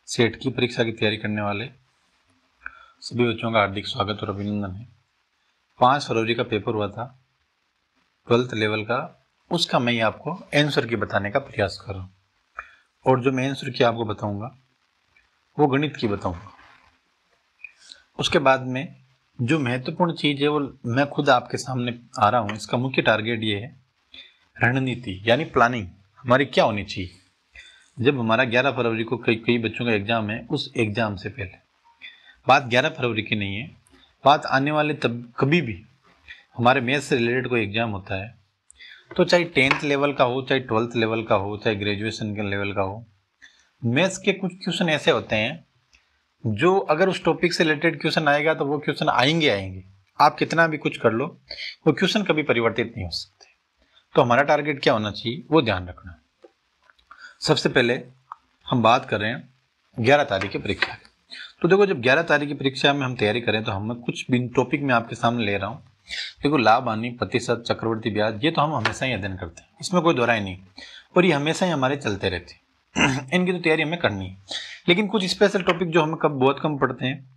Set की परीक्षा की तैयारी करने वाले सभी बच्चों का हार्दिक स्वागत और अभिनंदन है। 5 फरवरी का पेपर हुआ था 12th लेवल का, उसका मैं आपको आंसर की बताने का प्रयास कर रहा हूँ। और जो मैं आंसर की आपको बताऊंगा वो गणित की बताऊंगा। उसके बाद में जो महत्वपूर्ण चीज है वो मैं खुद आपके सामने आ रहा हूँ। इसका मुख्य टारगेट ये है, रणनीति यानी प्लानिंग हमारी क्या होनी चाहिए जब हमारा 11 फरवरी को कई बच्चों का एग्जाम है। उस एग्जाम से पहले बात 11 फरवरी की नहीं है, बात आने वाले तब कभी भी हमारे मैथ्स से रिलेटेड कोई एग्जाम होता है तो चाहे 10th लेवल का हो, चाहे 12th लेवल का हो, चाहे ग्रेजुएशन के लेवल का हो, मैथ्स के कुछ क्वेश्चन ऐसे होते हैं जो अगर उस टॉपिक से रिलेटेड क्वेश्चन आएगा तो वो क्वेश्चन आएंगे। आप कितना भी कुछ कर लो, वो क्वेश्चन कभी परिवर्तित नहीं हो सकते। तो हमारा टारगेट क्या होना चाहिए वो ध्यान रखना। सबसे पहले हम बात कर रहे हैं 11 तारीख की परीक्षा की। तो देखो, जब 11 तारीख की परीक्षा में हम तैयारी करें तो हम कुछ भी टॉपिक में आपके सामने ले रहा हूँ। देखो, लाभ हानि, प्रतिशत, चक्रवर्ती ब्याज, ये तो हम हमेशा ही अध्ययन करते हैं, इसमें कोई दोहराई नहीं, और ये हमेशा ही हमारे चलते रहते हैं। इनकी तो तैयारी हमें करनी है। लेकिन कुछ स्पेशल टॉपिक जो हम बहुत कम पढ़ते हैं,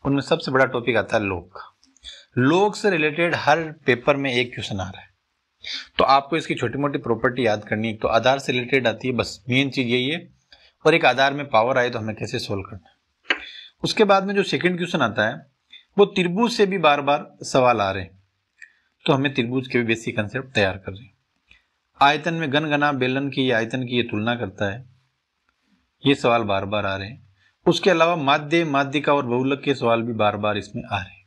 उनमें सबसे बड़ा टॉपिक आता है लोग। लोग से रिलेटेड हर पेपर में एक क्वेश्चन आ रहा है, तो आपको इसकी छोटी मोटी प्रॉपर्टी याद करनी है। तो आधार से रिलेटेड आती है, बस मेन चीज यही है। और एक आधार में पावर आए तो हमें कैसे सोल्व करना है। उसके बाद में जो सेकंड क्वेश्चन आता है वो त्रिभुज से भी बार बार सवाल आ रहे हैं, तो हमें त्रिभुज के भी बेसिक कंसेप्ट तैयार कर रहे हैं। आयतन में गणना बेलन की आयतन की ये तुलना करता है, ये सवाल बार बार आ रहे हैं। उसके अलावा माध्य, माध्यिका और बहुलक के सवाल भी बार बार इसमें आ रहे हैं।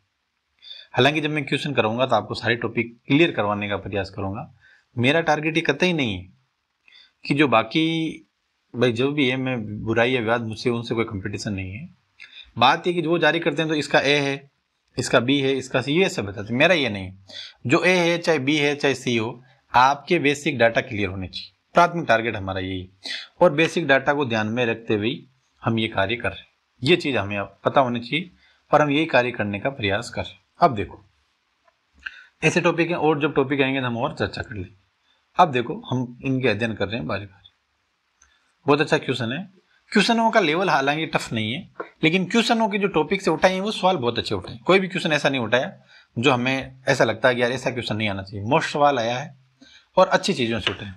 हालांकि जब मैं क्वेश्चन कराऊंगा तो आपको सारे टॉपिक क्लियर करवाने का प्रयास करूंगा। मेरा टारगेट ये कतई नहीं है कि जो बाकी भाई जो भी है, मैं बुराई या विवाद मुझसे उनसे कोई कंपटीशन नहीं है। बात ये कि जो वो जारी करते हैं तो इसका ए है, इसका बी है, इसका सी, ये सब बताते हैं। मेरा ये नहीं, जो ए है चाहे बी है चाहे सी हो, आपके बेसिक डाटा क्लियर होने चाहिए। प्राथमिक टारगेट हमारा यही, और बेसिक डाटा को ध्यान में रखते हुए हम ये कार्य कर रहे हैं। ये चीज हमें पता होनी चाहिए और हम यही कार्य करने का प्रयास कर रहे हैं। अब देखो, ऐसे टॉपिक हैं और जब टॉपिक आएंगे तो हम और चर्चा कर लेंगे। अब देखो, हम इनके अध्ययन कर रहे हैं बारी बारी। बहुत अच्छा क्वेश्चन है। क्वेश्चनों का लेवल हालांकि टफ नहीं है, लेकिन क्वेश्चनों के जो टॉपिक से उठाए हैं वो सवाल बहुत अच्छे उठाए। कोई भी क्वेश्चन ऐसा नहीं उठाया जो हमें ऐसा लगता है कि यार ऐसा क्वेश्चन नहीं आना चाहिए। मोस्ट सवाल आया है और अच्छी चीजों से उठाए।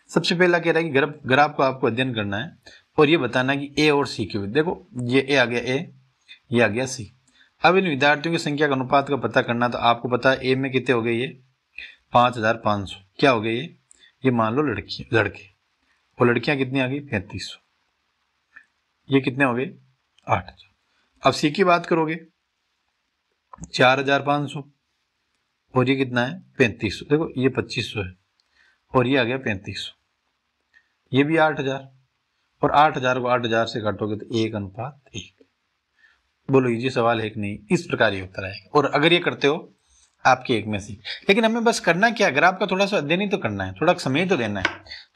सबसे पहला कह रहा है कि ग्राफ को आपको अध्ययन करना है और ये बताना है कि ए और सी के। देखो, ये ए आ गया ए, ये आ गया सी। अब इन विद्यार्थियों की संख्या का अनुपात का पता करना, तो आपको पता है ए में कितने हो गए, ये 5500। क्या हो गए ये मान लो लड़के, और लड़कियां कितनी आ गई 3500। ये कितने हो गए 8000। अब सी की बात करोगे 4500, और ये कितना है 3500। देखो, ये 2500 है और ये आ गया 3500। ये भी 8000, और 8000 को 8000 से काटोगे तो 1:1। बोलो, ये सवाल है कि नहीं? इस प्रकार ये उत्तर आएगा। और अगर ये करते हो आपके एक में से, लेकिन हमें बस करना क्या, ग्राफ का थोड़ा सा अध्ययन ही तो करना है, थोड़ा समय तो देना है।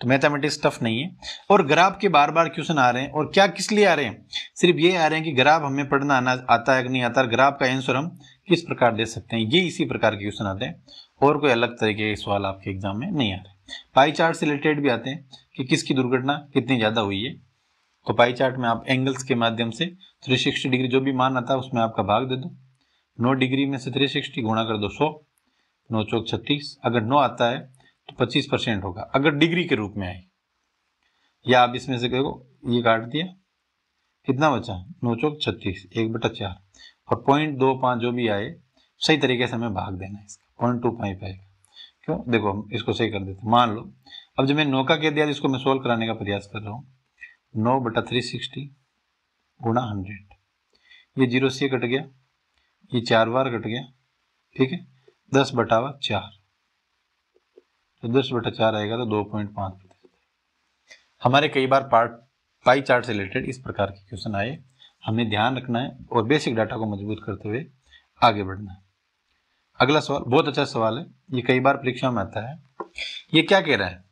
तो मैथमेटिक्स टफ नहीं है, और ग्राफ के बार बार क्वेश्चन आ रहे हैं। और क्या किस लिए आ रहे हैं? सिर्फ ये आ रहे हैं कि ग्राफ हमें पढ़ना आता है कि नहीं आता, ग्राफ का आंसर हम किस प्रकार दे सकते हैं, ये इसी प्रकार के क्वेश्चन आते हैं। और कोई अलग तरीके के सवाल आपके एग्जाम में नहीं आ रहे। पाई चार्ट से रिलेटेड भी आते हैं कि किसकी दुर्घटना कितनी ज्यादा हुई है। तो पाई चार्ट में आप एंगल्स के माध्यम से 360 डिग्री जो भी मान आता है उसमें आपका भाग दे दो। 9 डिग्री में से 360 गुणा कर दो 100, 9 चौक 36। अगर 9 आता है तो 25% होगा अगर डिग्री के रूप में आए। या आप इसमें से देखो, ये काट दिया, कितना बचा 9 चौक 36, 1/4। और 0.25 जो भी आए सही तरीके से हमें भाग देना है। इसका 0.25 आएगा। क्यों? देखो, हम इसको सही कर देते। मान लो अब जब मैं 9 का कह दिया तो इसको मैं सोल्व कराने का प्रयास कर रहा हूँ। 9/360 गुणा 100, ये 0 से कट गया, ये 4 बार कट गया, ठीक है। 10/4, तो 10/4 आएगा तो 2.5%। हमारे कई बार पाई चार्ट से रिलेटेड इस प्रकार के क्वेश्चन आए, हमें ध्यान रखना है और बेसिक डाटा को मजबूत करते हुए आगे बढ़ना है। अगला सवाल बहुत अच्छा सवाल है, ये कई बार परीक्षा में आता है। ये क्या कह रहा है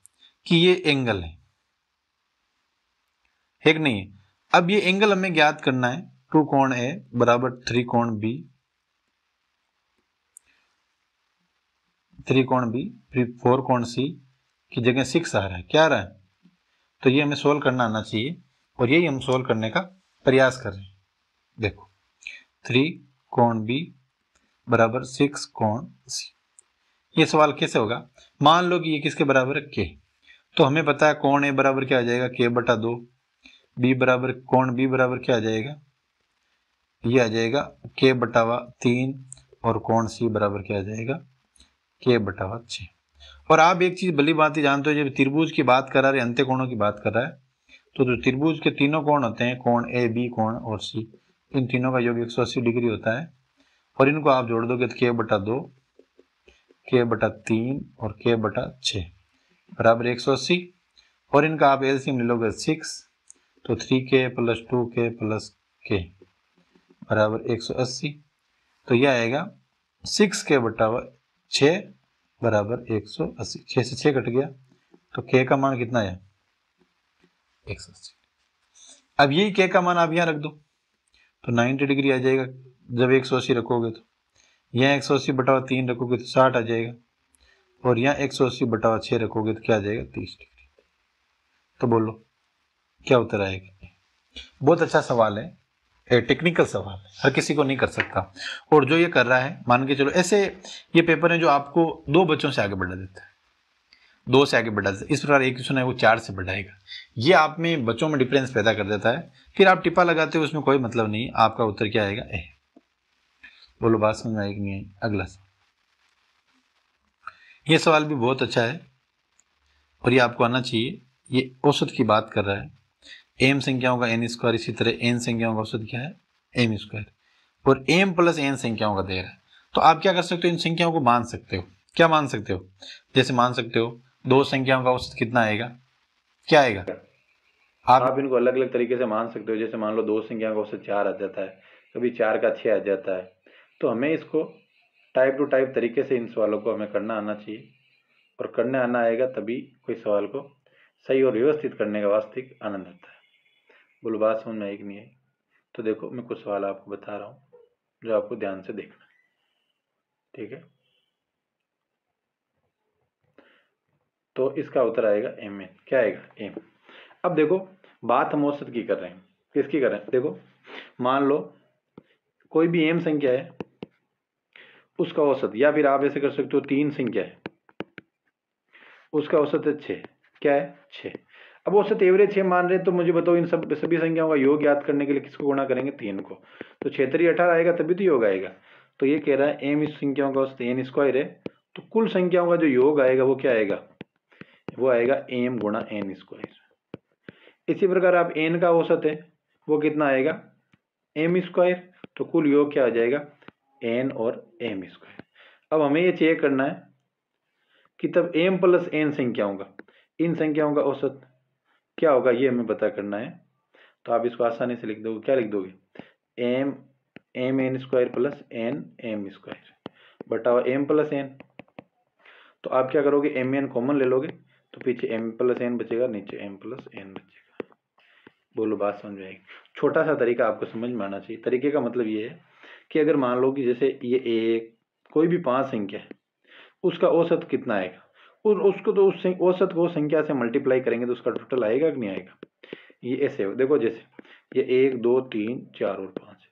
कि ये एंगल है कि नहीं? अब ये एंगल हमें ज्ञात करना है। 2 कोण ए बराबर 3 कोण बी, 3 कोण बी, फिर 4 कोण सी की जगह 6 आ रहा है। क्या आ रहा है? तो ये हमें सोल्व करना आना चाहिए और यही हम सोल्व करने का प्रयास कर रहे हैं। देखो 3 कोण बी बराबर 6 कोण सी। ये सवाल कैसे होगा? मान लो कि ये किसके बराबर है? के। तो हमें पता है कोण ए बराबर क्या आ जाएगा? के बटा 2। बी बराबर कोण बी बराबर क्या आ जाएगा? ये आ जाएगा के बटावा 3। और कोण सी बराबर क्या आ जाएगा? के बटावा 6। और आप एक चीज भली बात ही जानते हो, जब त्रिभुज की बात कर रहा है, अंत्य कोणों की बात कर रहा है, तो जो त्रिभुज के तीनों कोण होते हैं, कोण ए बी कोण और सी, इन तीनों का योग 180 डिग्री होता है। और इनको आप जोड़ दोगे तो के बटा 2, के बटा 3 और के बटा 6 बराबर 180। और इनका आप एलसीएम ले लोगे 6, तो 3k प्लस 2k प्लस के बराबर 180। तो यह आएगा 6k बटा 6 बराबर 180। 6 से 6 कट गया, तो k का मान कितना है? 180। अब यही k का मान आप यहाँ रख दो तो 90 डिग्री आ जाएगा। जब 180 रखोगे तो यहाँ 180 बटा 3 रखोगे तो 60 आ जाएगा। और यहाँ 180 बटा 6 रखोगे तो क्या आ जाएगा? 30 डिग्री। तो बोलो क्या उत्तर आएगा? बहुत अच्छा सवाल है, टेक्निकल सवाल है, हर किसी को नहीं कर सकता। और जो ये कर रहा है, मान के चलो ऐसे ये पेपर है जो आपको 2 बच्चों से आगे बढ़ा देता है, 2 से आगे बढ़ा देता है। इस प्रकार एक क्वेश्चन है वो 4 से बढ़ाएगा। ये आप में बच्चों में डिफरेंस पैदा कर देता है, फिर आप टिप्पा लगाते हो, उसमें कोई मतलब नहीं। आपका उत्तर क्या आएगा? ए। बोलो बात समझ में आएगी नहीं आई? अगला सवाल। ये सवाल भी बहुत अच्छा है और ये आपको आना चाहिए। ये औसत की बात कर रहा है, एम संख्याओं का एन स्क्वायर, इसी तरह एन संख्याओं का औसत क्या है? M square. और एम प्लस एन संख्याओं का दे रहा है। तो आप क्या कर सकते हो? इन संख्याओं को मान सकते हो। क्या मान सकते हो? जैसे मान सकते हो 2 संख्याओं का औसत कितना आएगा? क्या आएगा? आप इनको अलग अलग तरीके से मान सकते हो। जैसे मान लो 2 संख्याओं का औसत 4 आ जाता है, कभी 4 का 6 आ जाता है। तो हमें इसको टाइप टू टाइप तरीके से इन सवालों को हमें करना आना चाहिए। और करने आना आएगा तभी कोई सवाल को सही और व्यवस्थित करने का वास्तविक आनंद आता है। बोलो बात समझ में आई कि नहीं आई? तो देखो मैं कुछ सवाल आपको बता रहा हूँ जो आपको ध्यान से देखना है, ठीक है? तो इसका उत्तर आएगा एम एन। क्या आएगा? एम। अब देखो बात हम औसत की कर रहे हैं, किसकी कर रहे हैं? देखो मान लो कोई भी एम संख्या है, उसका औसत, या फिर आप ऐसे कर सकते हो 3 संख्या है, उसका औसत है 6। क्या है? 6। अब औसत एवरेज 6 मान रहे हैं, तो मुझे बताओ इन सभी संख्याओं का योग याद करने के लिए किसको गुणा करेंगे? 3 को। तो 6 3 18 आएगा, तभी तो योग आएगा। तो ये कह रहा है एम इस संख्याओं का औसत एन स्क्वायर है, तो कुल संख्याओं का जो योग आएगा वो क्या आएगा? वो आएगा एम गुणा एन स्क्वायर। इसी प्रकार आप एन का औसत है वो कितना आएगा? M square. तो कुल योग क्या आ जाएगा? एन और एम स्क्वायर। अब हमें ये चेक करना है कि तब एम प्लस एन संख्याओं का, इन संख्याओं का औसत क्या होगा, ये हमें पता करना है। तो आप इसको आसानी से लिख दोगे। क्या लिख दोगे? M M N square plus N M square बटा एम प्लस एन। तो आप क्या करोगे? एम एन कॉमन ले लोगे, तो पीछे एम प्लस एन बचेगा, नीचे एम प्लस एन बचेगा। बोलो बात समझ में आएगी? छोटा सा तरीका आपको समझ में आना चाहिए। तरीके का मतलब ये है कि अगर मान लो कि जैसे ये एक कोई भी 5 संख्या है, उसका औसत कितना आएगा, और उसको तो उस औसत को संख्या से मल्टीप्लाई करेंगे तो उसका टोटल आएगा कि नहीं आएगा? ये ऐसे हो। देखो जैसे ये 1 2 3 4 और 5,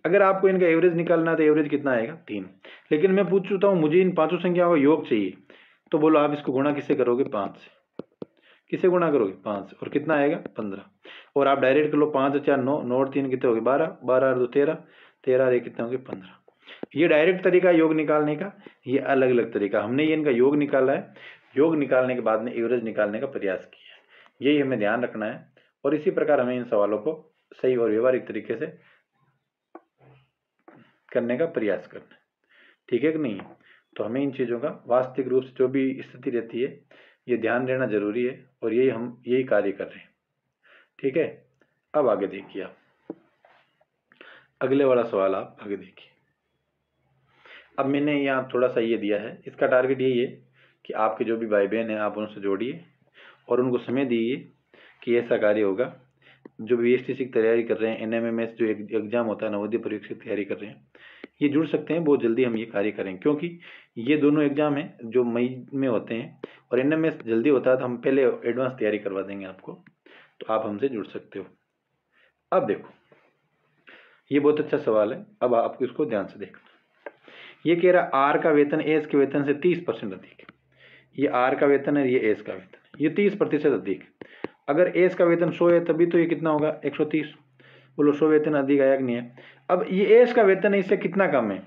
अगर आपको इनका एवरेज निकालना है तो एवरेज कितना आएगा? 3। लेकिन मैं पूछ चुका हूँ मुझे इन 5 संख्याओं का योग चाहिए, तो बोलो आप इसको गुणा किससे करोगे? 5 से। किसे गुणा करोगे? 5 से। और कितना आएगा? 15। और आप डायरेक्ट कर लो, 5 4 9, 9 और 3 कितने हो गए? 12, 12 और 2 13, 13 और 1 कितने हो गए? 15। ये डायरेक्ट तरीका योग निकालने का, ये अलग अलग तरीका। हमने ये इनका योग निकाला है, योग निकालने के बाद में एवरेज निकालने का प्रयास किया है। यही हमें ध्यान रखना है और इसी प्रकार हमें इन सवालों को सही और व्यवहारिक तरीके से करने का प्रयास करना है, ठीक है कि नहीं? तो हमें इन चीज़ों का वास्तविक रूप से जो भी स्थिति रहती है ये ध्यान देना जरूरी है और यही हम यही कार्य कर रहे हैं, ठीक है? अब आगे देखिए, आप अगले वाला सवाल आप आगे देखिए। अब मैंने यहाँ थोड़ा सा ये दिया है, इसका टारगेट यही है कि आपके जो भी भाई बहन हैं आप उनसे जोड़िए और उनको समय दीजिए कि ऐसा कार्य होगा। जो बीएसटीसी की तैयारी कर रहे हैं, एनएमएमएस जो एग्जाम होता है, नवोदय परीक्षा की तैयारी कर रहे हैं, ये जुड़ सकते हैं। बहुत जल्दी हम ये कार्य करें, क्योंकि ये दोनों एग्जाम हैं जो मई में होते हैं और एनएमएस जल्दी होता है, तो हम पहले एडवांस तैयारी करवा देंगे आपको, तो आप हमसे जुड़ सकते हो। अब देखो ये बहुत अच्छा सवाल है, अब आप इसको ध्यान से देखना। ये कह रहा आर का वेतन एस के वेतन से 30% अधिक है। ये आर का वेतन है, ये एस का वेतन है, ये 30% अधिक है। अगर एस का वेतन 100 है तभी तो ये कितना होगा 130। बोलो 100 वेतन अधिक आया कि नहीं है। अब ये एस का वेतन है, इससे कितना कम है,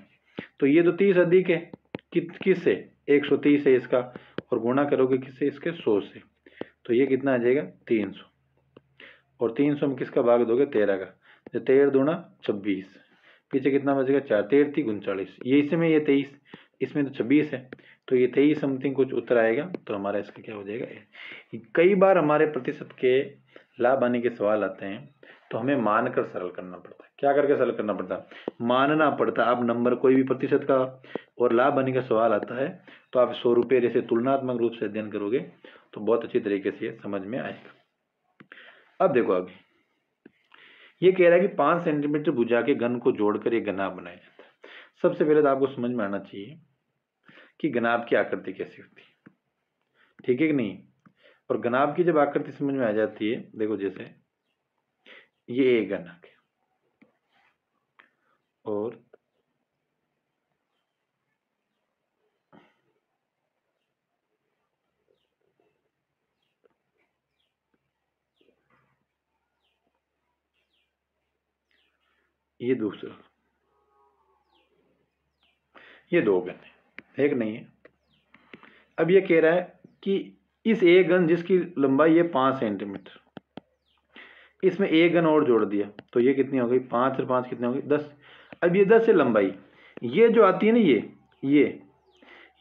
तो ये तो 30 अधिक है किससे 130 है इसका, और गुणा करोगे किससे इसके 100 से, तो ये कितना आ जाएगा 300। और 300 में किसका भाग दोगे 13 का, तो 13 दूना 26, पीछे कितना बचेगा 4, 13 × 39, ये इसमें ये 23, इसमें तो 26 है, तो ये 23 समथिंग कुछ उत्तर आएगा, तो हमारा इसका क्या हो जाएगा। कई बार हमारे प्रतिशत के लाभ आने के सवाल आते हैं तो हमें मानकर सरल करना पड़ता है। क्या करके सरल करना पड़ता है, मानना पड़ता है। आप नंबर कोई भी प्रतिशत का और लाभ आने का सवाल आता है तो आप 100 रुपये जैसे तुलनात्मक रूप से अध्ययन करोगे तो बहुत अच्छी तरीके से समझ में आएगा। अब देखो आगे, ये कह रहा है कि 5 सेंटीमीटर भुजा के घन को जोड़कर एक घनाभ बनाया जाता है। सबसे पहले तो आपको समझ में आना चाहिए कि घनाभ की आकृति कैसी होती है, ठीक है कि नहीं। और घनाभ की जब आकृति समझ में आ जाती है, देखो जैसे ये एक घन है और ये दूसरा, ये दो घन है, एक नहीं है। अब ये कह रहा है कि इस एक घन जिसकी लंबाई है 5 सेंटीमीटर, इसमें एक घन और जोड़ दिया तो ये कितनी हो गई 5 और 5 कितनी हो गई 10। अब ये 10 है लंबाई, ये जो आती है ना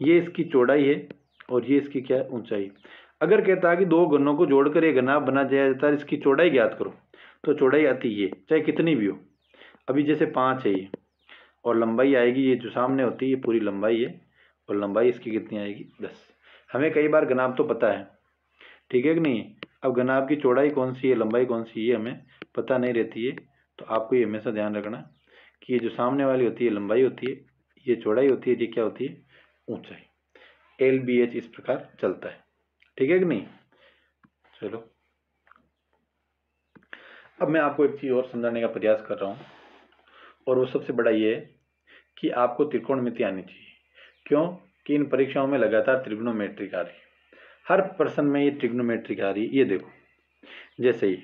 ये इसकी चौड़ाई है और ये इसकी क्या है ऊंचाई। अगर कहता है कि दो घनों को जोड़कर एक घनाभ बना दिया जाता है, इसकी चौड़ाई ज्ञात करो, तो चौड़ाई आती है चाहे कितनी भी हो। अभी जैसे 5 है ये और लंबाई आएगी, ये जो सामने होती है ये पूरी लंबाई है और लंबाई इसकी कितनी आएगी 10। हमें कई बार घनाभ तो पता है, ठीक है कि नहीं। अब घनाभ की चौड़ाई कौन सी है लंबाई कौन सी है हमें पता नहीं रहती है, तो आपको ये हमेशा ध्यान रखना कि ये जो सामने वाली होती है लंबाई होती है, ये चौड़ाई होती है, ये क्या होती है ऊंचाई। LBH इस प्रकार चलता है, ठीक है कि नहीं। चलो अब मैं आपको एक चीज और समझाने का प्रयास कर रहा हूँ, और वो सबसे बड़ा ये है कि आपको त्रिकोणमिति आनी चाहिए। क्यों कि इन परीक्षाओं में लगातार ट्रिग्नोमेट्रिक आ रही है, हर प्रश्न में ये ट्रिग्नोमेट्रिक आ रही है। ये देखो जैसे ही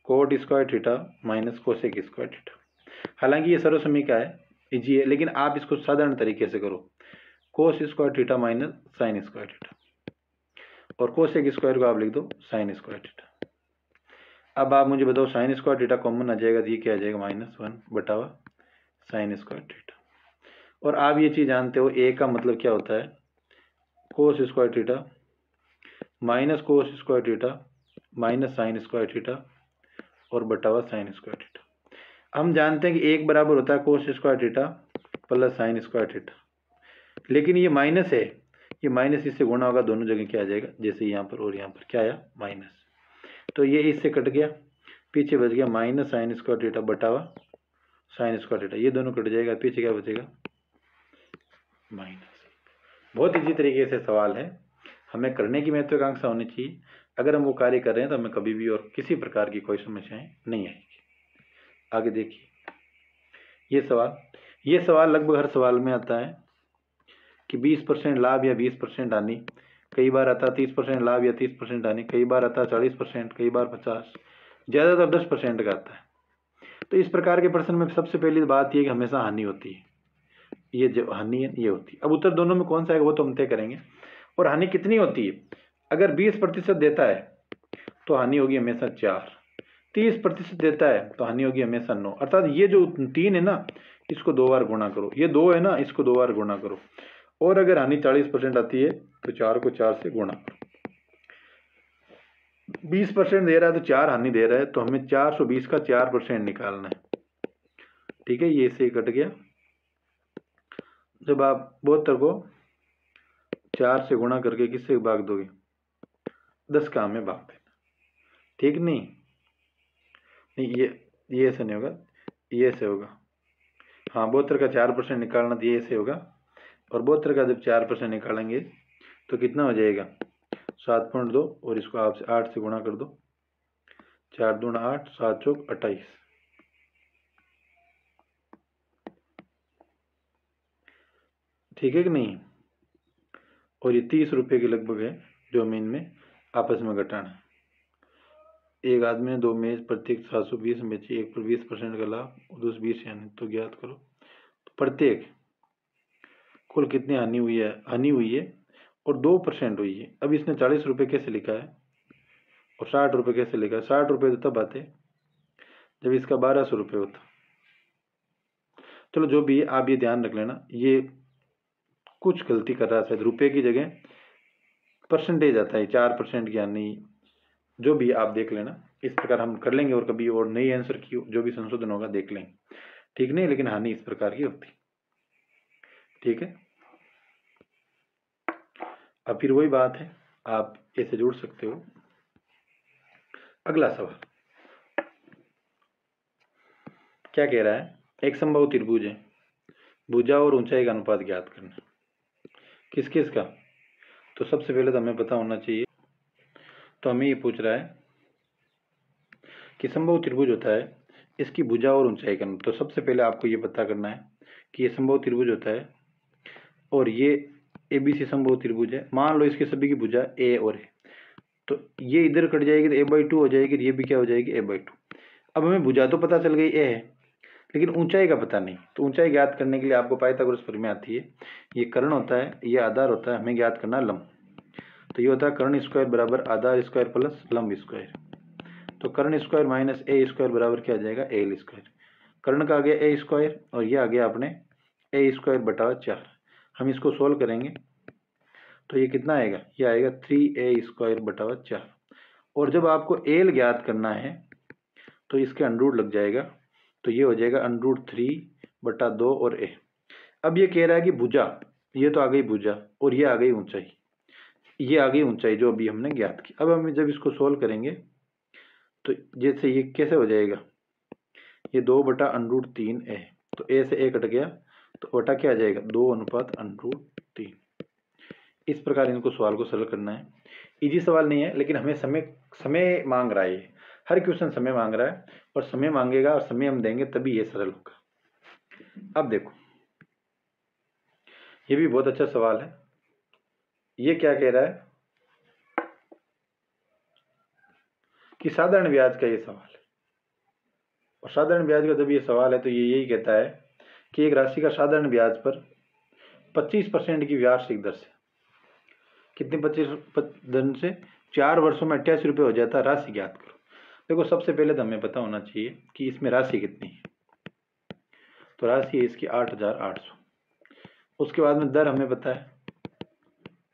cot square theta minus cosec square theta, हालांकि ये सर्व समीकरण है इजी है, लेकिन आप इसको साधारण तरीके से करो, cos square theta minus sine square theta, और कोसेक स्क्वायर को आप लिख दो साइन स्क्वायर थीटा। अब आप मुझे बताओ साइन स्क्वायर थीटा कॉमन आ जाएगा तो ये क्या आ जाएगा -1 बटावा साइन स्क्वायर थीटा। और आप ये चीज जानते हो ए का मतलब क्या होता है cos square theta minus cos square theta minus sine square theta और बटावा साइन स्क्वायर थीटा। हम जानते हैं कि एक बराबर होता है cos square theta plus sign square theta, लेकिन ये माइनस है, ये माइनस इससे गुणा होगा, दोनों जगह क्या आ जाएगा जैसे यहाँ पर और यहाँ पर क्या आया माइनस, तो ये इससे कट गया, पीछे बच गया माइनस साइन स्क्वायर थीटा बटावा साइन स्क्वायर थीटा, ये दोनों कट जाएगा, पीछे क्या बचेगा माइनस। बहुत इजी तरीके से सवाल है, हमें करने की महत्वाकांक्षा होनी चाहिए। अगर हम वो कार्य कर रहे हैं तो हमें कभी भी और किसी प्रकार की कोई समस्याएं नहीं आएगी। आगे देखिए ये सवाल लगभग हर सवाल में आता है कि 20% लाभ या 20% हानि, कई बार आता है 30% लाभ या 30% हानि, कई बार आता है 40%, कई बार 50, ज़्यादातर 10% का आता है। तो इस प्रकार के प्रश्न में सबसे पहली बात यह कि हमेशा हानि होती है, ये जो हानि है ये होती है। अब उत्तर दोनों में कौन सा है वो तो हम तय करेंगे। और हानि कितनी होती है, अगर 20% देता है तो हानि होगी हमेशा 4, 30% देता है तो हानि होगी हमेशा 9। अर्थात ये जो 3 है ना इसको 2 बार गुणा करो, ये 2 है ना इसको 2 बार गुणा करो, और अगर हानि 40% आती है तो 4 को 4 से गुणा करो। 20% दे रहा है तो 4 हानि दे रहा है, तो हमें 420 का 4% निकालना है, ठीक है। ये से कट गया, जब आप 72 को 4 से गुणा करके किससे भाग दोगे 10 का हमें भाग देना, ठीक नहीं ये ऐसे नहीं होगा, ये ऐसे होगा। हाँ 72 का 4% निकालना तो ये ऐसे होगा, और 72 का जब 4% निकालेंगे तो कितना हो जाएगा 7.2, और इसको आप 8 से गुणा कर दो, 4 दूना 8, 7 चौक 28, ठीक है कि नहीं। और ये 30 रुपये के लगभग है जो हमें इनमें आपस में घटाना है। एक आदमी ने 2 मेज प्रत्येक 720 में बेची, एक पर 20% का लाभ, दूसरे 20 यानी, तो ज्ञात करो। तो प्रत्येक कुल कितनी हानि हुई है और 2% हुई है। अब इसने 40 रुपये कैसे लिखा है और 60 रुपये कैसे लिखा है। 60 रुपये तो तब आते जब इसका 1200 रुपये होता। चलो जो भी है, आप ये ध्यान रख लेना, ये कुछ गलती कर रहा है शायद, रुपये की जगह परसेंटेज आता है, 4% की हानि, जो भी आप देख लेना। इस प्रकार हम कर लेंगे और कभी और नई आंसर की जो भी संशोधन होगा देख लेंगे, ठीक नहीं। लेकिन हानि इस प्रकार की होती, ठीक है। अब फिर वही बात है, आप ऐसे जोड़ सकते हो। अगला सवाल क्या कह रहा है, एक समबाहु त्रिभुज है, भुजा और ऊंचाई का अनुपात ज्ञात करना। किस किस का, तो सबसे पहले तो हमें पता होना चाहिए। तो हमें ये पूछ रहा है कि समबाहु त्रिभुज होता है, इसकी भुजा और ऊंचाई का। तो सबसे पहले आपको ये पता करना है कि ये समबाहु त्रिभुज होता है और ये ABC समबाहु त्रिभुज है। मान लो इसके सभी की भुजा A और है, तो ये इधर कट जाएगी तो A/2 हो जाएगी, ये भी क्या हो जाएगी A/2। अब हमें भुजा तो पता चल गई A है, लेकिन ऊंचाई का पता नहीं। तो ऊंचाई ज्ञात करने के लिए आपको पाइथागोरस प्रमेय आती है। ये कर्ण होता है, ये आधार होता है, हमें ज्ञात करना लंब। तो ये होता है कर्ण स्क्वायर बराबर आधार स्क्वायर प्लस लंब स्क्वायर। तो कर्ण स्क्वायर माइनस A स्क्वायर बराबर क्या आ जाएगा, L स्क्वायर। कर्ण का आ गया A स्क्वायर और ये आ गया अपने A स्क्वायर बटा 4। हम इसको सोल्व करेंगे तो ये कितना आएगा, ये आएगा 3A स्क्वायर बटा 4। और जब आपको L ज्ञात करना है तो इसके अंडरूट लग जाएगा, तो ये हो जाएगा √3/2 और A। अब ये कह रहा है कि भुजा, ये तो आ गई भुजा और ये आ गई ऊंचाई, ये आ गई ऊंचाई जो अभी हमने ज्ञात की। अब हम जब इसको सोल्व करेंगे तो जैसे ये कैसे हो जाएगा, ये 2/√3A, तो A से A कट गया तो बटा क्या आ जाएगा, 2/√3। इस प्रकार इनको सवाल को सरल करना है। इजी सवाल नहीं है, लेकिन हमें समय मांग रहा है। हर क्वेश्चन समय मांग रहा है और समय मांगेगा और समय हम देंगे तभी ये सरल होगा। अब देखो, ये भी बहुत अच्छा सवाल है। ये क्या कह रहा है कि साधारण ब्याज का ये सवाल है। और साधारण ब्याज का जब ये सवाल है तो ये यही कहता है कि एक राशि का साधारण ब्याज पर 25% की वार्षिक दर से, कितने 25 दर से, 4 वर्षों में 88 रुपये हो जाता है, राशि ज्ञात करो। देखो सबसे पहले तो हमें पता होना चाहिए कि इसमें राशि कितनी है। तो राशि है इसकी 8,800। उसके बाद में दर हमें पता है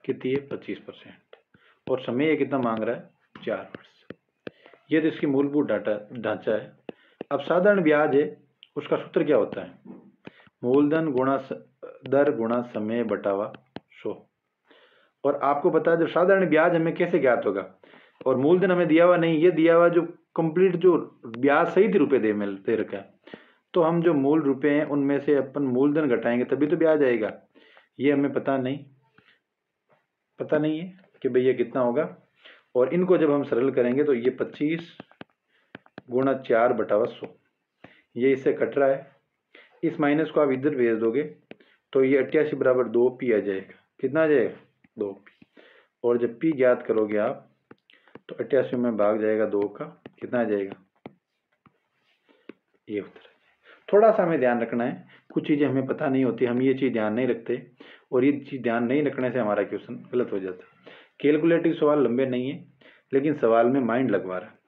कितनी है, 25%। और समय ये कितना मांग रहा है, 4 वर्ष। ये तो इसकी मूलभूत ढांचा है। अब साधारण ब्याज है, उसका सूत्र क्या होता है, मूलधन गुणा दर गुणा समय बटावा 100। और आपको पता है जब साधारण ब्याज हमें कैसे ज्ञात होगा, और मूलधन हमें दिया हुआ नहीं, ये दिया हुआ जो कंप्लीट जो ब्याज सहित रुपए दे रखा है। तो हम जो मूल रुपए हैं उनमें से अपन मूलधन घटाएंगे तभी तो ब्याज आएगा। ये हमें पता नहीं है कि भाई ये कितना होगा। और इनको जब हम सरल करेंगे तो ये 25 गुणा 4/100, ये इससे कट रहा है। इस माइनस को आप इधर भेज दोगे तो ये 88 बराबर 2p आ जाएगा। कितना आ जाएगा, 2p। और जब p ज्ञात करोगे आप तो 88 में भाग जाएगा 2 का, कितना आ जाएगा, ये उत्तर। थोड़ा सा हमें ध्यान रखना है, कुछ चीज़ें हमें पता नहीं होती, हम ये चीज़ ध्यान नहीं रखते और ये चीज़ ध्यान नहीं रखने से हमारा क्वेश्चन गलत हो जाता है। कैलकुलेटिव सवाल लंबे नहीं है, लेकिन सवाल में माइंड लगवा रहा है।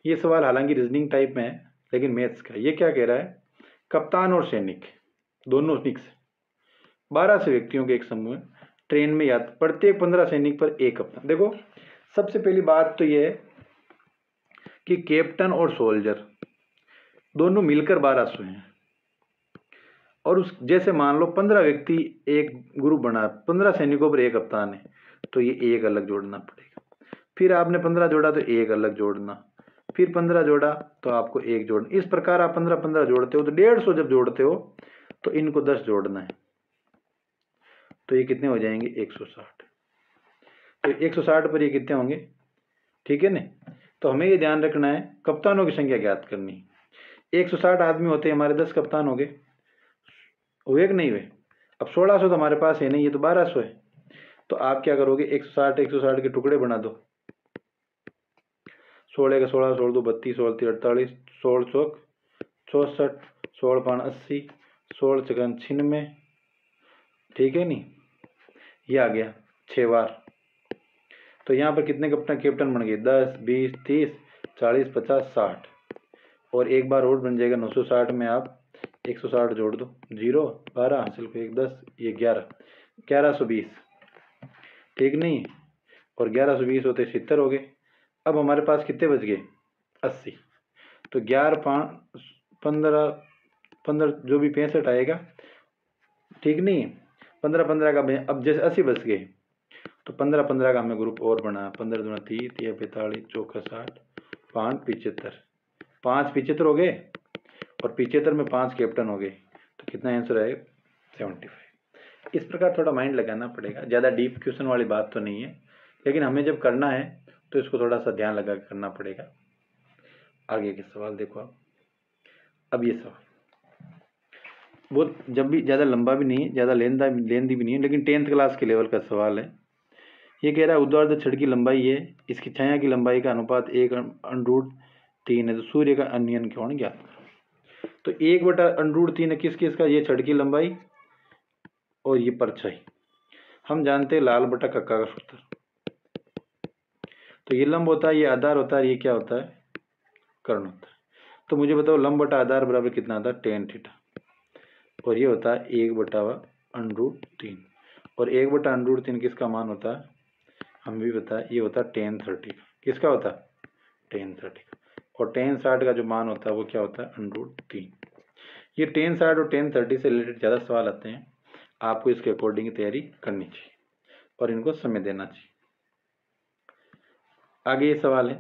ये सवाल हालांकि रीजनिंग टाइप में है, लेकिन मैथ्स का। ये क्या कह रहा है, कप्तान और सैनिक दोनों मिक्स, 12 से व्यक्तियों के एक समूह ट्रेन में यात्रा, प्रत्येक 15 सैनिक पर एक कप्तान। देखो सबसे पहली बात तो ये है कि कैप्टन और सोल्जर दोनों मिलकर 1200 हैं। और उस जैसे मान लो 15 व्यक्ति एक ग्रुप बना, 15 सैनिकों पर एक कप्तान है, तो ये एक अलग जोड़ना पड़ेगा। फिर आपने 15 जोड़ा तो एक अलग जोड़ना, फिर 15 जोड़ा तो आपको एक जोड़ना। इस प्रकार आप 15-15 जोड़ते हो तो 150 जब जोड़ते हो तो इनको 10 जोड़ना है, तो ये कितने हो जाएंगे, 160। तो 160 पर ये कितने होंगे, ठीक है ना। तो हमें ये ध्यान रखना है कप्तानों की संख्या ज्ञात करनी है। 160 आदमी होते हैं हमारे, 10 कप्तान हो गए, हुए कि नहीं हुए। अब 1600 तो हमारे पास है नहीं, ये तो 1200 है। तो आप क्या करोगे, 160 के टुकड़े बना दो। 16 का 16 16 दो 32, 16 3 48, 16 चौक 64, 16 5 80, 16 छक्कन 96, ठीक है नहीं, ये आ गया 6 बार। तो यहाँ पर कितने कैप्टन बन गए, 10 20 30 40 50 60, और एक बार और बन जाएगा 960 में आप 160 जोड़ दो, 0 12 सिर्फ 1 10, ये 11 1120, ठीक नहीं, और 1120 होते 70 हो गए। अब हमारे पास कितने बच गए, 80। तो 11 5 15 15 जो भी 65 आएगा, ठीक नहीं, 15 15 का अब जैसे 80 बच गए, तो 15 15 का हमें ग्रुप और बना, 15 दूना 30 3 45 चौका 60 5 75, 5 75 हो गए, और 75 में 5 कैप्टन हो गए, तो कितना आंसर आएगा 75। इस प्रकार थोड़ा माइंड लगाना पड़ेगा, ज़्यादा डीप क्वेश्चन वाली बात तो नहीं है, लेकिन हमें जब करना है तो इसको थोड़ा सा ध्यान लगा कर करना पड़ेगा। आगे के सवाल देखो आप। अब ये सवाल वो जब भी ज़्यादा लंबा भी नहीं है, ज़्यादा लेंदी भी नहीं है, लेकिन 10th क्लास के लेवल का सवाल है। ये कह रहा है ऊर्ध्वाधर छड़ की लंबाई है, इसकी छाया की लंबाई का अनुपात 1/3 है, तो सूर्य का अनियन कोण ज्ञात करो। तो 1/3 है किस किस का, ये छड़ की लंबाई और ये परछाई। हम जानते हैं लाल बटा कक्का का सूत्र। तो ये लंब होता है, ये आधार होता है, ये क्या होता है, कर्ण होता है। तो मुझे बताओ लंब बटा आधार बराबर कितना आता है, tan थीटा, और ये होता है 1/√3, और 1/√3 किसका मान होता है, हम भी बताए, ये होता है tan 30 का। किसका होता है, tan 30 का। और tan 60 का जो मान होता है वो क्या होता है, √3। ये tan 60 और tan 30 से रिलेटेड ज़्यादा सवाल आते हैं, आपको इसके अकॉर्डिंग तैयारी करनी चाहिए और इनको समय देना चाहिए। आगे ये सवाल है,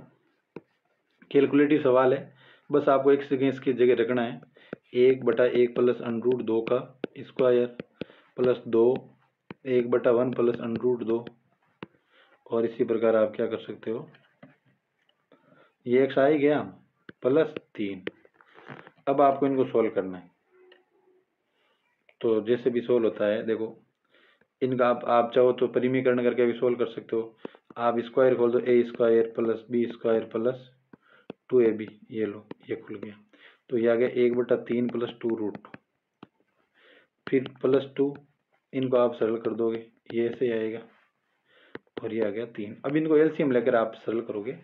कैलकुलेटिव सवाल है, बस आपको एक सेकेंड इसकी जगह रखना है, 1/1 प्लस √2 का स्क्वायर प्लस 2 1/1 प्लस √2, और इसी प्रकार आप क्या कर सकते हो, ये x आ ही गया प्लस 3। अब आपको इनको सोल्व करना है, तो जैसे भी सोल्व होता है देखो, इनका आप चाहो तो परिमीकरण करके भी सोल्व कर सकते हो। आप स्क्वायर खोल दो, a² plus b² plus 2ab, ये लो ये खुल गया, तो ये आ गया 1/3 प्लस 2√2, फिर प्लस 2, इनको आप सरल कर दोगे, ये ऐसे आएगा, और ये आ गया 3। अब इनको एलसीएम लेकर आप सरल करोगे।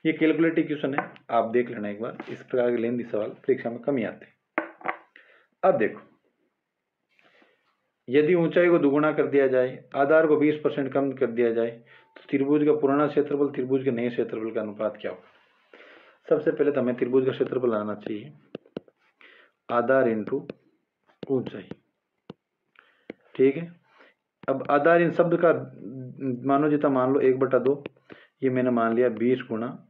ये कैलकुलेटिव क्वेश्चन है, आप देख लेना एक बार, इस प्रकार के लेंदी सवाल परीक्षा में कम ही आते हैं। अब देखो, यदि ऊंचाई को दुगुना कर दिया जाए, आधार को 20% कम कर दिया जाए, तो त्रिभुज का पुराना क्षेत्रफल त्रिभुज के नए क्षेत्रफल का अनुपात क्या होगा। सबसे पहले तो हमें त्रिभुज का क्षेत्रफल आना चाहिए, आधार इंटू ऊंचाई, ठीक है। अब आधार इन शब्द का मानो जितना मान लो 1/2, ये मैंने मान लिया 20 गुना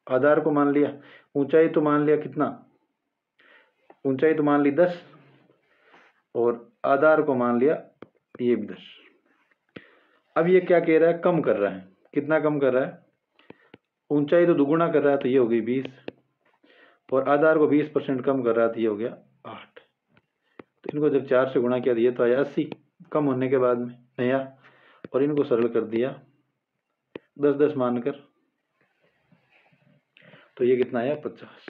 आधार को मान लिया, ऊंचाई तो मान लिया कितना, ऊंचाई तो मान ली 10, और आधार को मान लिया ये भी 10। अब ये क्या कह रहा है, कम कर रहा है, कितना कम कर रहा है, ऊंचाई तो दुगुना कर रहा है, तो ये हो गई 20, और आधार को 20% कम कर रहा है, तो ये हो गया 8। तो इनको जब 4 से गुणा किया तो ये तो आया 80 कम होने के बाद में नया, और इनको सरल कर दिया 10 मानकर, तो ये कितना आया 50,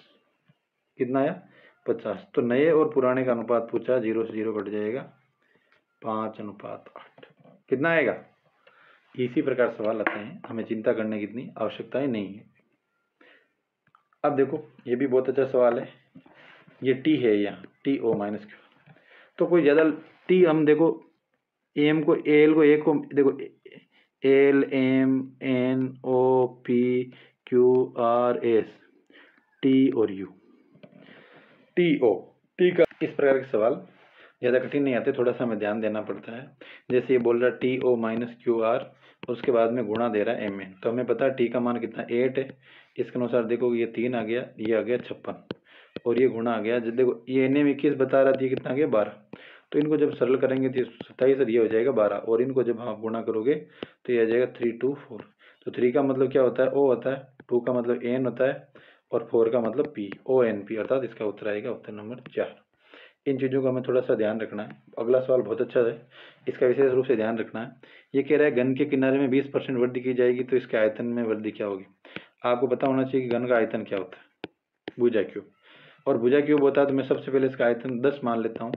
कितना आया 50। तो नए और पुराने का अनुपात पूछा, 0 से 0 कट जाएगा, 5:8, कितना आएगा। इसी प्रकार सवाल आते हैं, हमें चिंता करने की इतनी आवश्यकता ही नहीं है। अब देखो, ये भी बहुत अच्छा सवाल है, ये टी है यहाँ, TO माइनस क्यू, तो कोई ज़्यादा टी, हम देखो एम को एल को एक को देखो, LMNOPQRS टी और यू, TO, टी का इस प्रकार के सवाल ज़्यादा कठिन नहीं आते, थोड़ा सा हमें ध्यान देना पड़ता है। जैसे ये बोल रहा है TO माइनस QR, और उसके बाद में गुणा दे रहा है MN, तो हमें पता है टी का मान कितना 8 है, इसके अनुसार देखो ये 3 आ गया, ये आ गया 56, और ये गुणा आ गया, जब देखो ये NM 21 बता रहा था, ये कितना आ गया 12, तो इनको जब सरल करेंगे तो 27 और ये हो जाएगा 12, और इनको जब आप गुणा करोगे तो ये आ जाएगा 3 2 4। तो 3 का मतलब क्या होता है, O होता है, 2 का मतलब N होता है, और 4 का मतलब P, ONP, अर्थात इसका उत्तर आएगा उत्तर नंबर 4। इन चीज़ों का हमें थोड़ा सा ध्यान रखना है। अगला सवाल बहुत अच्छा है, इसका विशेष रूप से ध्यान रखना है। ये कह रहा है घन के किनारे में 20% वृद्धि की जाएगी तो इसके आयतन में वृद्धि क्या होगी। आपको पता होना चाहिए कि घन का आयतन क्या होता है, भुजा क्यूब। और भुजा क्यूब होता है तो मैं सबसे पहले इसका आयतन 10 मान लेता हूँ।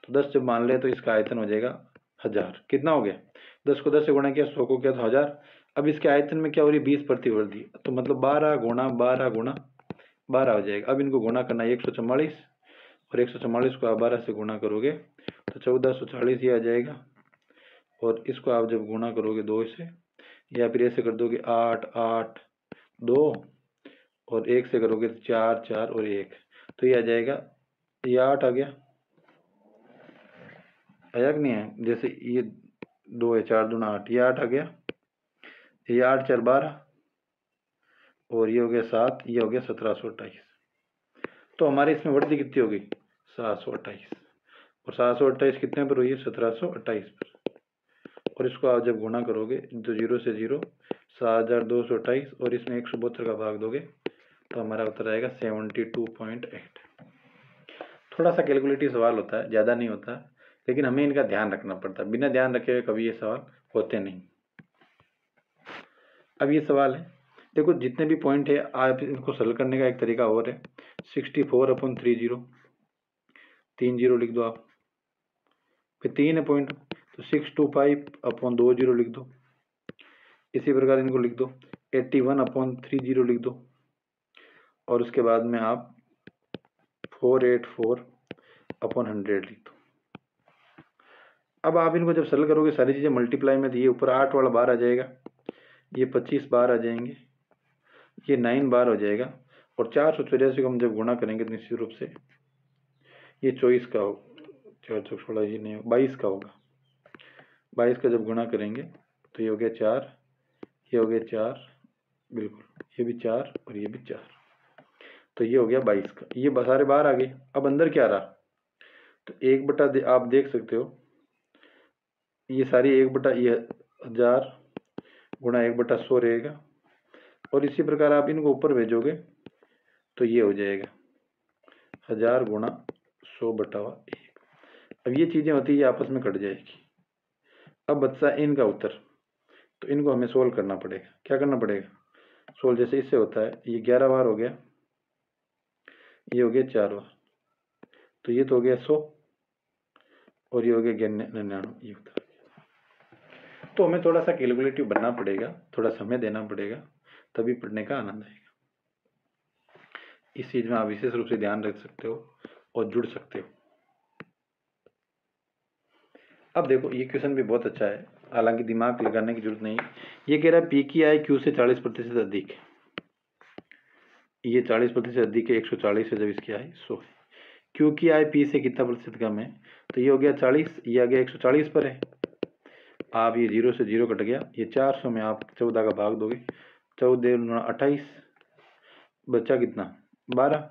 तो 10 जब मान ले तो इसका आयतन हो जाएगा 1000। कितना हो गया, 10 को 10 से गुणा किया, 100 को किया तो 1000। अब इसके आयतन में क्या हो रही है, 20% वृद्धि, तो मतलब 12 गुणा 12 गुणा 12 हो जाएगा। अब इनको गुणा करना है 144, और 144 को आप 12 से गुणा करोगे तो 1440 ये आ जाएगा। और इसको आप जब गुणा करोगे 2 से, या फिर ऐसे कर दोगे 8 8 2, और 1 से करोगे तो 4 4 और 1, तो ये आ जाएगा, ये 8 आ गया, आया कि नहीं है। जैसे ये 2 है, 4 दूना 8, ये 8 आ गया, ये 8 4 12, और ये हो गया 7, ये हो गया 1728। तो हमारे इसमें वृद्धि कितनी होगी, 728, और 728 कितने पर हुई है, 1728 पर। और इसको आप जब गुणा करोगे तो 0 से 0, 7228, और इसमें 172 का भाग दोगे तो हमारा उत्तर आएगा 72.8। थोड़ा सा कैलकुलेटिव सवाल होता है, ज़्यादा नहीं होता, लेकिन हमें इनका ध्यान रखना पड़ता है। बिना ध्यान रखे हुए कभी ये सवाल होते नहीं। अब ये सवाल है, देखो जितने भी पॉइंट है आप इनको सरल करने का एक तरीका और है। 64/30, 3 0 लिख दो आप। फिर 3 है पॉइंट तो 625/20 लिख दो। इसी प्रकार इनको लिख दो 81/30 लिख दो, और उसके बाद में आप 484/100 लिख दो। अब आप इनको जब सरल करोगे सारी चीज़ें मल्टीप्लाई में, तो ये ऊपर 8 वाला बार आ जाएगा, ये 25 बार आ जाएंगे, ये 9 बार हो जाएगा, और 484 को हम जब गुणा करेंगे तो निश्चित रूप से ये 24 का हो, 416 ये नहीं, 22 का होगा। 22 का जब गुणा करेंगे तो ये हो गया 4, ये हो गया 4, बिल्कुल ये भी 4 और ये भी 4, तो ये हो गया 22 का। ये सारे बाहर आ गए। अब अंदर क्या रहा, तो 1/, आप देख सकते हो ये सारी 1/, ये 1000 गुणा 1/100 रहेगा, और इसी प्रकार आप इनको ऊपर भेजोगे तो ये हो जाएगा 1000 गुणा 100/1। अब ये चीज़ें होती है, ये आपस में कट जाएगी। अब बच्चा इनका उत्तर, तो इनको हमें सोल्व करना पड़ेगा। क्या करना पड़ेगा, सोल्व जैसे इससे होता है, ये 11 बार हो गया, ये हो गया 4 बार, तो ये तो हो गया 100, और ये हो गया 99, ये होता है। तो हमें थोड़ा सा कैलकुलेटिव बनना पड़ेगा, थोड़ा समय देना पड़ेगा, तभी पढ़ने का आनंद आएगा। इस चीज़ में आप विशेष रूप से ध्यान रख सकते हो और जुड़ सकते हो। अब देखो ये क्वेश्चन भी बहुत अच्छा है, हालांकि दिमाग लगाने की जरूरत नहीं है। ये कह रहा है पी की आय क्यू से 40% अधिक है। ये 40% अधिक है, 140 है, जब इसकी आय 100 है। क्यू की आय पी से कितना प्रतिशत कम है, तो ये हो गया 40, ये आ गया 140 पर है। आप ये 0 से 0 कट गया, ये 400 में आप 14 का भाग दोगे, 14 × 28, बच्चा कितना 12।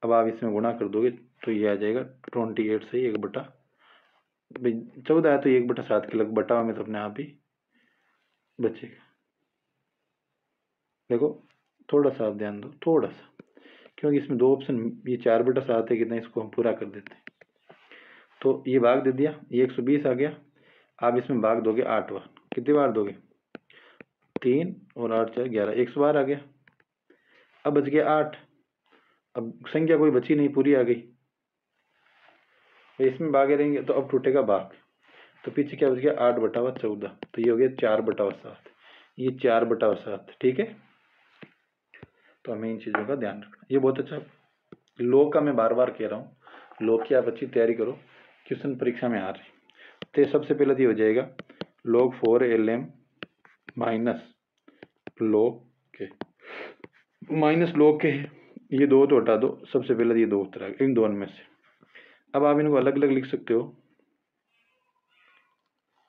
अब आप इसमें गुणा कर दोगे तो ये आ जाएगा 28 से 1/14 है, तो 1/7 के लग बटा में तो अपने आप ही बचेगा। देखो थोड़ा सा आप ध्यान दो, थोड़ा सा, क्योंकि इसमें 2 ऑप्शन, ये 4/7 है कितना, इसको हम पूरा कर देते हैं। तो ये भाग दे दिया, ये 120 आ गया। आप इसमें भाग दोगे 8 बार, कितनी बार दोगे, 3 और 8 4 11, 100 बार आ गया। अब बच गया 8, अब संख्या कोई बची नहीं, पूरी आ गई। तो इसमें भागे रहेंगे तो अब टूटेगा भाग, तो पीछे क्या बच गया 8/14, तो ये हो गया 4/7, ये 4/7, ठीक है। तो हमें इन चीज़ों का ध्यान रखना। ये बहुत अच्छा लॉ का मैं बार बार कह रहा हूँ, लॉ की आप अच्छी तैयारी करो, क्वेश्चन परीक्षा में आ रहे। तो सबसे पहले ये हो जाएगा log 4 lm माइनस log के, माइनस log के, ये 2 तो हटा दो, सबसे पहले ये 2 उत्तर आ गए इन दोनों में से। अब आप इनको अलग अलग लिख सकते हो,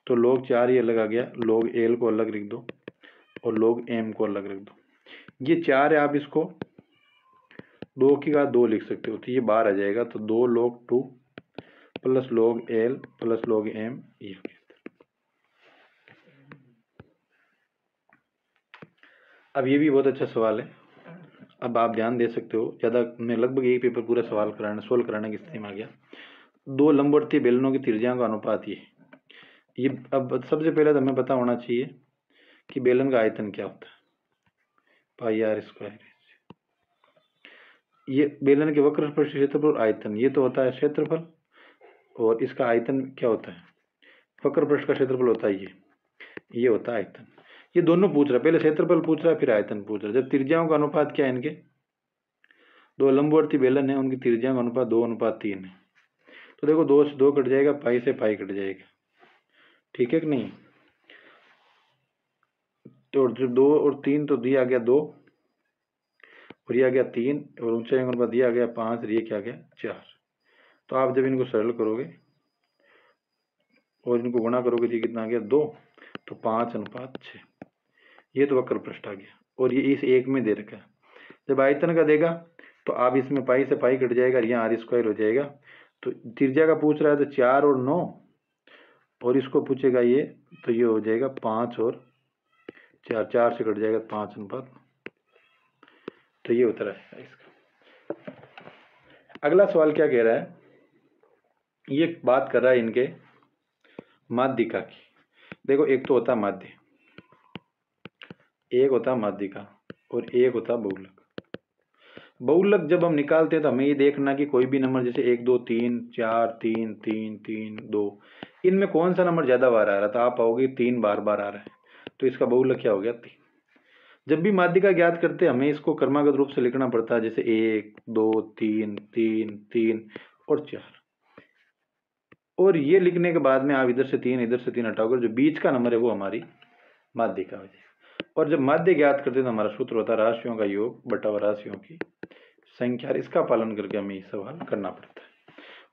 तो log 4 ये अलग आ गया, log l को अलग लिख दो और log m को अलग रख दो। ये 4 है, आप इसको 2 की घात 2 लिख सकते हो, तो ये बाहर आ जाएगा, तो 2 log 2 plus log l plus log m, ये। अब ये भी बहुत अच्छा सवाल है, अब आप ध्यान दे सकते हो, ज़्यादा मैं लगभग यही पेपर पूरा सवाल सोल्व कराने की स्थिति में आ गया। दो लंबवर्तीय बेलनों की त्रिज्याओं का अनुपात ये अब सबसे पहले तो हमें पता होना चाहिए कि बेलन का आयतन क्या होता है, पाई आर स्क्वायर। ये बेलन के वक्र पृष्ठ क्षेत्रफल और आयतन, ये तो होता है क्षेत्रफल, और इसका आयतन क्या होता है, वक्र पृष्ठ का क्षेत्रफल होता है ये होता है आयतन। ये दोनों पूछ रहा है, पहले क्षेत्रफल पूछ रहा है फिर आयतन पूछ रहा है। जब त्रिज्याओं का अनुपात क्या है, इनके दो लंबवर्ती बेलन है, उनकी त्रिज्याओं का अनुपात 2:3 है। तो देखो 2 से 2 कट जाएगा, पाई से पाई कट जाएगा, ठीक है कि नहीं। तो जब 2 और 3 तो दिया गया 2, और ये आ गया 3, और ऊंचाई का अनुपात दिया गया 5, और ये क्या आ गया 4। तो आप जब इनको सरल करोगे और इनको गुणा करोगे तो ये कितना आ गया 2, तो 5:6। ये तो वक्र पृष्ठ आ गया, और ये इस एक में दे रखा है। जब आयतन का देगा तो आप इसमें पाई से पाई कट जाएगा, यहाँ आर स्क्वायर हो जाएगा। तो त्रिज्या का पूछ रहा है तो 4 और 9, और इसको पूछेगा ये, तो ये हो जाएगा 5 और 4, 4 से कट जाएगा 5:9। तो ये उत्तर है इसका। अगला सवाल क्या कह रहा है, ये बात कर रहा है इनके माध्यिका की। देखो एक तो होता माध्य, एक होता माध्यिका, और एक होता बहुलक। बहुलक जब हम निकालते हैं तो हमें ये देखना कि कोई भी नंबर जैसे 1 2 3 4 3 3 3 2, इनमें कौन सा नंबर ज्यादा बार आ रहा है। तो आप पाओगे 3 बार बार आ रहा है, तो इसका बहुलक क्या हो गया 3। जब भी माध्यिका ज्ञात करते हैं हमें इसको क्रमागत रूप से लिखना पड़ता है, जैसे 1 2 3 3 3 और 4। और ये लिखने के बाद में आप इधर से 3 हटाओगे, जो बीच का नंबर है वो हमारी माध्यिका हो जाएगी। और जब माध्य ज्ञात करते हैं तो हमारा सूत्र होता है राशियों का योग बटा राशियों की संख्या। इसका पालन करके हमें ये सवाल करना पड़ता है।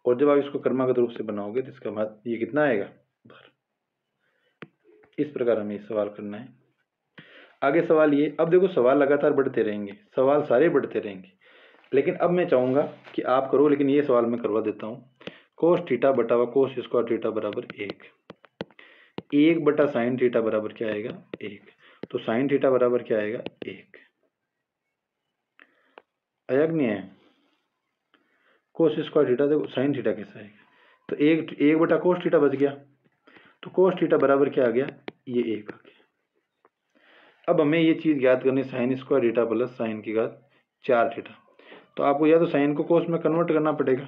और जब आप इसको क्रमागत रूप से बनाओगे तो इसका ये कितना आएगा बार। इस प्रकार हमें ये सवाल करना है। आगे सवाल ये, अब देखो सवाल लगातार बढ़ते रहेंगे, सवाल सारे बढ़ते रहेंगे, लेकिन अब मैं चाहूंगा कि आप करो, लेकिन ये सवाल मैं करवा देता हूँ। कोस थीटा बटा व कोस स्क्वायर थीटा बराबर 1 बटा साइन थीटा बराबर क्या आएगा 1। तो साइन थीटा बराबर क्या आएगा 1, आया कि नहीं है। कोस स्क्वायर थीटा, देखो साइन थीटा कैसा आएगा, तो 1 बटा कोस थीटा बच गया, तो कोस थीटा बराबर क्या आ गया ये 1 आ गया। अब हमें ये चीज ज्ञात करनी, sign square theta plus sign की घात 4 थीटा। तो आपको या तो साइन को कोस में कन्वर्ट करना पड़ेगा,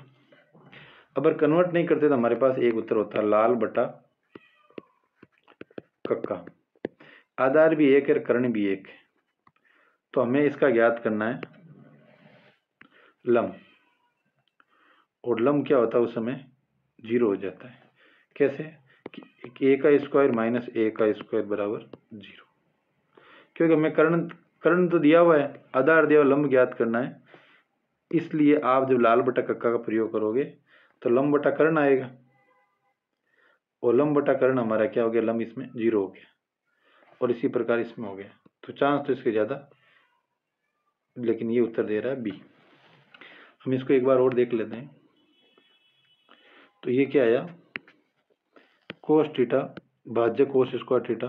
अगर कन्वर्ट नहीं करते तो हमारे पास एक उत्तर होता है लाल बटा कक्का। आधार भी 1 है, कर्ण भी 1 है, तो हमें इसका ज्ञात करना है लंब, और लंब क्या होता है उस समय 0 हो जाता है। कैसे कि a का स्क्वायर माइनस a का स्क्वायर बराबर 0, क्योंकि हमें कर्ण तो दिया हुआ है, आधार दिया हुआ, लंब ज्ञात करना है। इसलिए आप जब लाल बटा कक्का का प्रयोग करोगे तो लंब बटा कर्ण आएगा, और लंब बटा कर्ण हमारा क्या हो गया, लंब इसमें 0 हो गया, और इसी प्रकार इसमें हो गया। तो चांस तो इसके ज्यादा, लेकिन ये उत्तर दे रहा है बी। हम इसको एक बार और देख लेते हैं। तो ये क्या आया, कोस थीटा भाज्य कोस स्क्वायर थीटा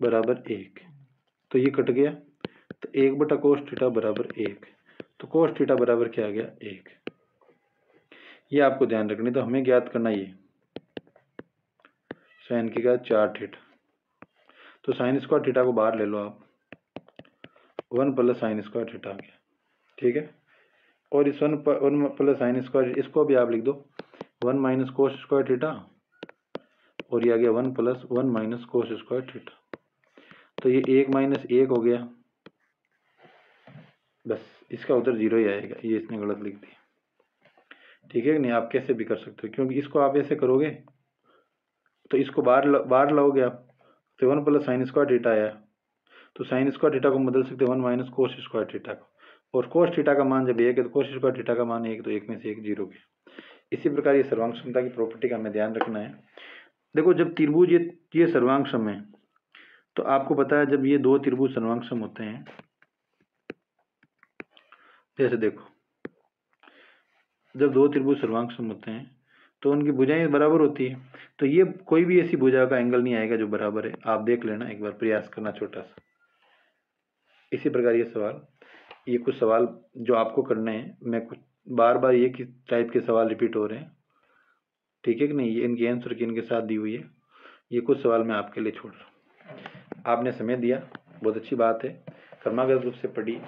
बराबर 1, तो ये कट गया, तो 1 बटा कोस थीटा बराबर 1, तो कोस थीटा बराबर क्या आ गया 1। ये आपको ध्यान रखनी, तो हमें ज्ञात करना ये साइन की घात 4 थीटा। तो साइन स्क्वायर थीटा को बाहर ले लो आप, 1 प्लस साइन स्क्वायर थीटा आ गया, ठीक है। और इस 1 प्लस साइन स्क्वायर, इसको भी आप लिख दो 1 माइनस कोस स्क्वायर थीटा, और ये आ गया 1 plus 1 minus cos square theta. तो ये 1 माइनस 1 हो गया, बस इसका उत्तर 0 ही आएगा। ये इसने गलत लिख दिया, ठीक है नहीं। आप कैसे भी कर सकते हो, क्योंकि इसको आप ऐसे करोगे तो इसको बाहर लाओगे आप, तो 1 प्लस साइन स्क्वायर थीटा आया, तो साइन स्क्वायर थीटा को बदल सकते 1 माइनस कोस स्क्वायर थीटा को, और कोस थीटा का मान जब 1 है तो कोस स्क्वायर थीटा का मान 1, तो 1 में से 1 0 गया। इसी प्रकार ये सर्वांग समता की प्रॉपर्टी का हमें ध्यान रखना है। देखो जब त्रिभुज ये सर्वांग सम है, तो आपको पता है जब ये दो त्रिभुज सर्वांग सम होते हैं, जैसे देखो जब दो त्रिभुज सर्वांग सम होते हैं तो उनकी भुजाएं बराबर होती है, तो ये कोई भी ऐसी भुजा का एंगल नहीं आएगा जो बराबर है। आप देख लेना, एक बार प्रयास करना छोटा सा। इसी प्रकार ये सवाल, ये कुछ सवाल जो आपको करने हैं, मैं कुछ बार बार ये किस टाइप के सवाल रिपीट हो रहे हैं, ठीक है कि नहीं, ये इनकी आंसर की इनके साथ दी हुई है। ये कुछ सवाल मैं आपके लिए छोड़ रहा हूँ। आपने समय दिया, बहुत अच्छी बात है। क्रमागत रूप से पढ़िए,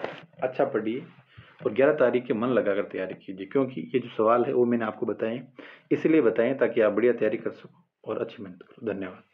अच्छा पढ़िए और 11 तारीख के मन लगाकर तैयारी कीजिए, क्योंकि ये जो सवाल है वो मैंने आपको बताए इसलिए बताएं ताकि आप बढ़िया तैयारी कर सको और अच्छी मेहनत करो। धन्यवाद।